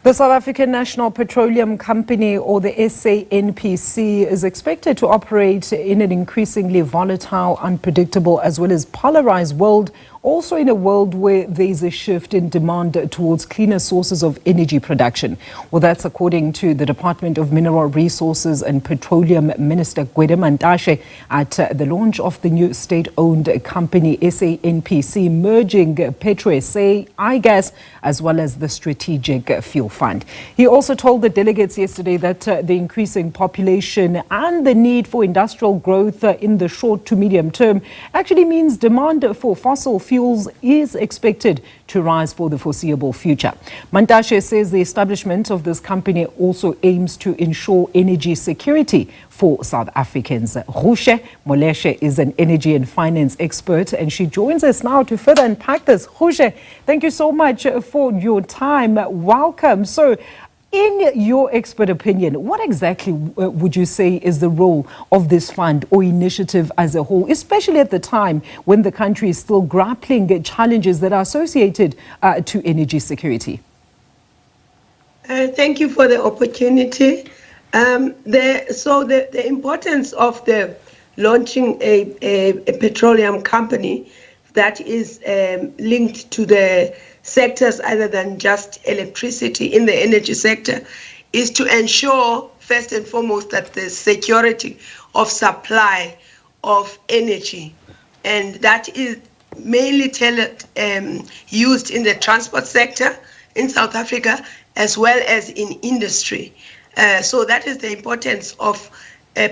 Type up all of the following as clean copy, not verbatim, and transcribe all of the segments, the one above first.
The South African National Petroleum Company, or the SANPC, is expected to operate in an increasingly volatile, unpredictable, as well as polarized world, also in a world where there is a shift in demand towards cleaner sources of energy production. Well, that's according to the Department of Mineral Resources and Petroleum Minister Gwede Mantashe at the launch of the new state-owned company SANPC, merging Petro SA, IGAS, as well as the Strategic Fuel Fund. He also told the delegates yesterday that the increasing population and the need for industrial growth in the short to medium term actually means demand for fossil fuels is expected to rise for the foreseeable future. Mantashe says the establishment of this company also aims to ensure energy security for South Africans. Ruse Moleshe is an energy and finance expert, and she joins us now to further unpack this. Ruse, thank you so much for your time. Welcome. So, in your expert opinion, what exactly would you say is the role of this fund or initiative as a whole, especially at the time when the country is still grappling with challenges that are associated to energy security? Thank you for the opportunity. The importance of the launching a petroleum company that is linked to the sectors other than just electricity in the energy sector is to ensure, first and foremost, that the security of supply of energy, and that is mainly used in the transport sector in South Africa as well as in industry. So that is the importance of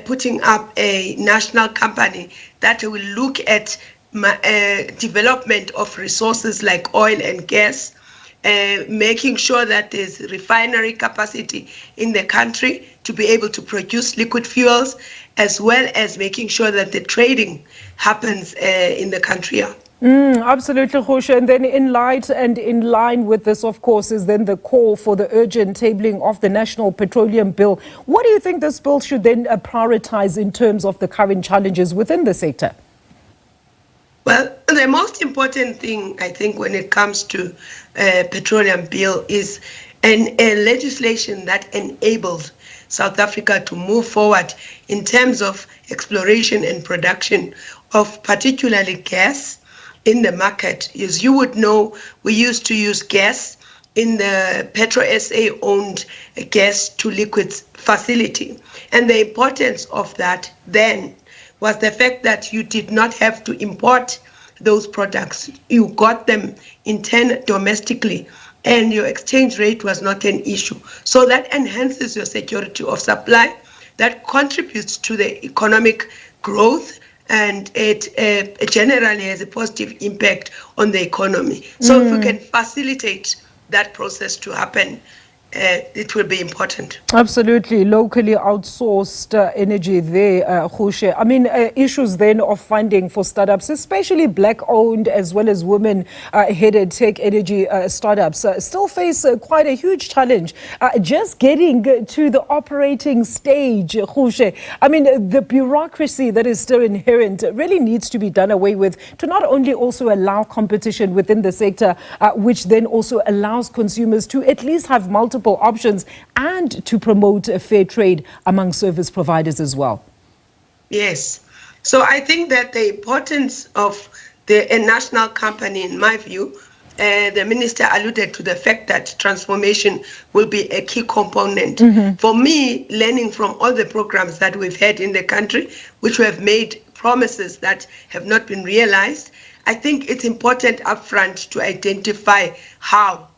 putting up a national company that will look at development of resources like oil and gas, making sure that there's refinery capacity in the country to be able to produce liquid fuels, as well as making sure that the trading happens in the country. Absolutely, Ruse. And then in line with this, of course, is then the call for the urgent tabling of the National Petroleum Bill. What do you think this bill should then prioritize in terms of the current challenges within the sector? Well, the most important thing, I think, when it comes to petroleum bill is a legislation that enables South Africa to move forward in terms of exploration and production of particularly gas in the market. As you would know, we used to use gas in the Petro SA owned gas to liquids facility. And the importance of that then was the fact that you did not have to import those products. You got them in turn domestically, and your exchange rate was not an issue. So that enhances your security of supply, that contributes to the economic growth, and it generally has a positive impact on the economy. So if we can facilitate that process to happen, it will be important. Absolutely. Locally outsourced energy there, Ruse. I mean, issues then of funding for startups, especially black-owned as well as women-headed tech energy startups, still face quite a huge challenge. Just getting to the operating stage, Ruse. I mean, the bureaucracy that is still inherent really needs to be done away with to not only also allow competition within the sector, which then also allows consumers to at least have multiple options and to promote a fair trade among service providers as well. Yes. So I think that the importance of a national company, in my view, the minister alluded to the fact that transformation will be a key component. For me, learning from all the programs that we've had in the country, which have made promises that have not been realized, I think it's important upfront to identify how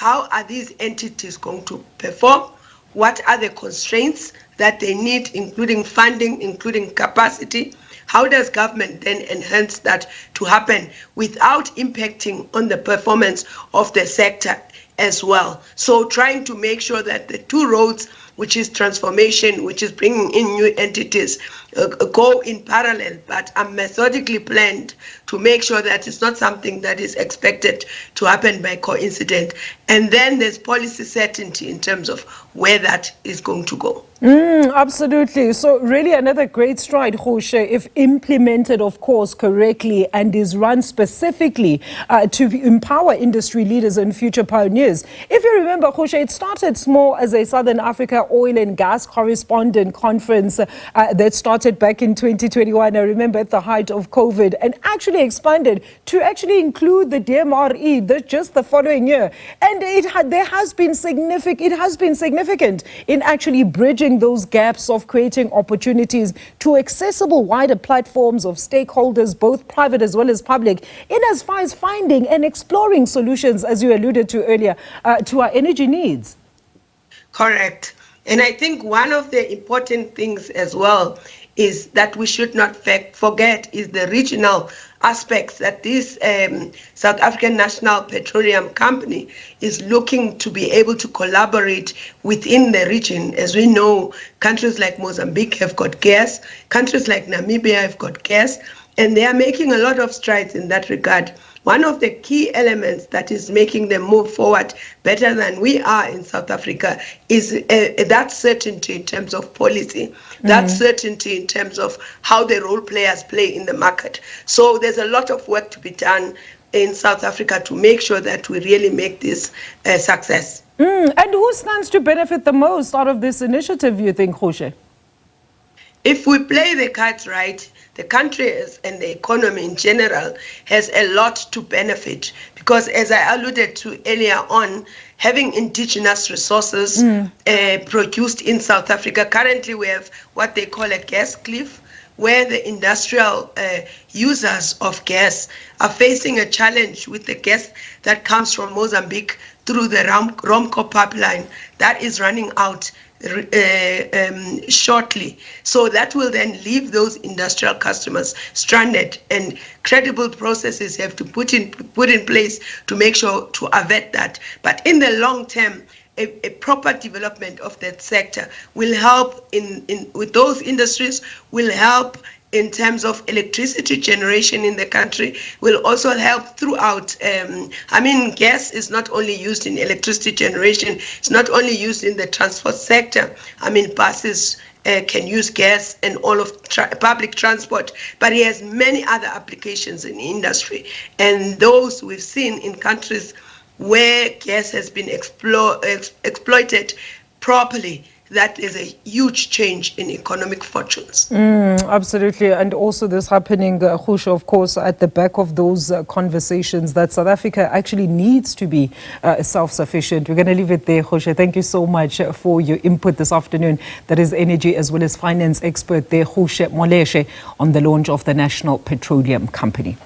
are these entities going to perform? What are the constraints that they need, including funding, including capacity? How does government then enhance that to happen without impacting on the performance of the sector as well? So trying to make sure that the two roads which is transformation, which is bringing in new entities, go in parallel, but are methodically planned to make sure that it's not something that is expected to happen by coincidence. And then there's policy certainty in terms of where that is going to go. Absolutely. So really another great stride, Gwede, if implemented, of course, correctly and is run specifically to empower industry leaders and future pioneers. If you remember, Gwede, it started small as a Southern Africa oil and gas correspondent conference that started back in 2021. I remember at the height of COVID, and actually expanded to actually include the DMRE just the following year. And it has been significant in actually bridging those gaps of creating opportunities to accessible wider platforms of stakeholders, both private as well as public, in as far as finding and exploring solutions, as you alluded to earlier, to our energy needs. Correct. And I think one of the important things as well is that we should not forget is the regional aspects that this South African National Petroleum Company is looking to be able to collaborate within the region. As we know, countries like Mozambique have got gas, countries like Namibia have got gas, and they are making a lot of strides in that regard. One of the key elements that is making them move forward better than we are in South Africa is that certainty in terms of policy, that certainty in terms of how the role players play in the market. So there's a lot of work to be done in South Africa to make sure that we really make this a success. And who stands to benefit the most out of this initiative, you think, Gwede? If we play the cards right, the country and the economy in general has a lot to benefit, because as I alluded to earlier on, having indigenous resources produced in South Africa, currently we have what they call a gas cliff, where the industrial users of gas are facing a challenge with the gas that comes from Mozambique through the Romco pipeline that is running out shortly. So that will then leave those industrial customers stranded, and credible processes have to put in place to make sure to avert that. But in the long term, a proper development of that sector will help with those industries, will help in terms of electricity generation in the country, will also help throughout. Gas is not only used in electricity generation, it's not only used in the transport sector. Buses can use gas and all of public transport, but it has many other applications in industry. And those we've seen in countries where gas has been exploited properly, that is a huge change in economic fortunes. Absolutely. And also this happening, Gwede, of course, at the back of those conversations that South Africa actually needs to be self-sufficient. We're going to leave it there, Gwede. Thank you so much for your input this afternoon. That is energy as well as finance expert there, Ruse Moleshe, on the launch of the National Petroleum Company.